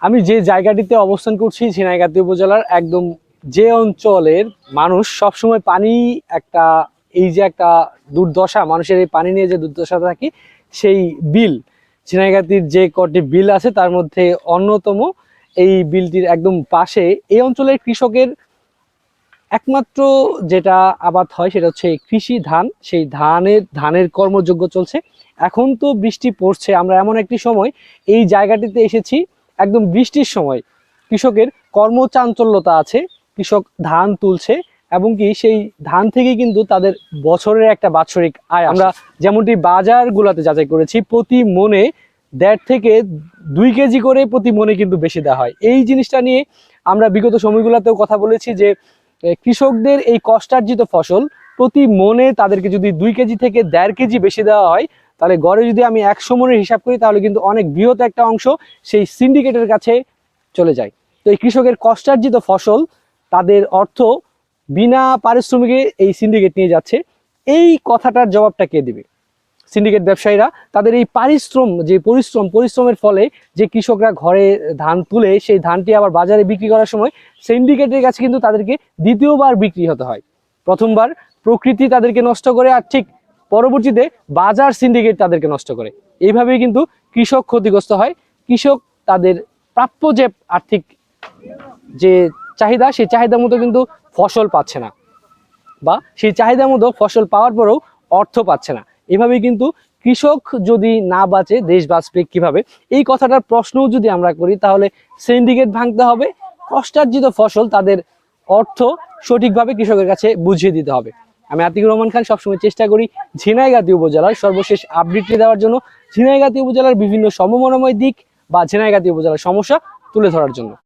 আমি যে জায়গাটিতে অবস্থান করছি ঝিনাইগাতী উপজেলার একদম যে অঞ্চলের মানুষ সবসময় পানি একটা এই যে একটা দুর্দশা মানুষের এই পানি নিয়ে যে দুর্দশা থাকে সেই বিল ঝিনাইগাতীর যে কটি বিল আছে তার মধ্যে অন্যতম এই বিলটির একদম পাশে এই অঞ্চলের কৃষকের একমাত্র যেটা আবাদ হয় সেটা হচ্ছে কৃষি ধান। সেই ধানের কর্মযজ্ঞ চলছে। এখন তো বৃষ্টি পড়ছে, আমরা এমন একটি সময় এই জায়গাটিতে এসেছি একদম বৃষ্টির সময়। কৃষকের কর্মচাঞ্চল্যতা আছে, কৃষক ধান তুলছে এবং কি সেই ধান থেকে কিন্তু তাদের বছরের একটা বাৎসরিক আয়। আমরা যেমনটি বাজারগুলোতে যাচাই করেছি প্রতি মনে 1.5 থেকে 2 কেজি করে প্রতি মনে কিন্তু বেশি দেওয়া হয়। এই জিনিসটা নিয়ে আমরা বিগত সময়গুলোতেও কথা বলেছি যে কৃষকদের এই কষ্টার্জিত ফসল প্রতি মনে তাদেরকে যদি 2 কেজি থেকে 1.5 কেজি বেশি দেওয়া হয় তাহলে গড়ে যদি আমি 100 মনের হিসাব করি তাহলে কিন্তু অনেক বৃহৎ একটা অংশ সেই সিন্ডিকেটের কাছে চলে যায়। তো এই কৃষকের কষ্টার্জিত ফসল তাদের অর্থ বিনা পারিশ্রমিকে এই সিন্ডিকেট নিয়ে যাচ্ছে। এই কথাটার জবাবটা কে দিবে? সিন্ডিকেট ব্যবসায়ীরা। তাদের এই পরিশ্রমের ফলে যে কৃষকরা ঘরে ধান তুলে সেই ধানটি আবার বাজারে বিক্রি করার সময় সিন্ডিকেটের কাছে কিন্তু তাদেরকে দ্বিতীয়বার বিক্রি হতে হয়। প্রথমবার প্রকৃতি তাদেরকে নষ্ট করে, আর ঠিক পরবর্তীতে বাজার সিন্ডিকেট তাদেরকে নষ্ট করে। এইভাবেই কিন্তু কৃষক ক্ষতিগ্রস্ত হয়। কৃষক তাদের প্রাপ্য যে আর্থিক যে চাহিদা সেই চাহিদা মতো কিন্তু ফসল পাচ্ছে না, বা সেই চাহিদা মতো ফসল পাওয়ার পরেও অর্থ পাচ্ছে না। এভাবেই কিন্তু কৃষক যদি না বাঁচে দেশ বাঁচবে কিভাবে? এই কথাটার প্রশ্নও যদি আমরা করি তাহলে সিন্ডিকেট ভাঙতে হবে, কষ্টার্জিত ফসল তাদের অর্থ সঠিকভাবে কৃষকের কাছে বুঝিয়ে দিতে হবে। আমি আতিকুর রহমান খান সবসময় চেষ্টা করি ঝিনাইগাতী উপজেলার সর্বশেষ আপডেটটি দেওয়ার জন্য, ঝিনাইগাতী উপজেলার বিভিন্ন সমমনাময় দিক বা ঝিনাইগাতী উপজেলার সমস্যা তুলে ধরার জন্য।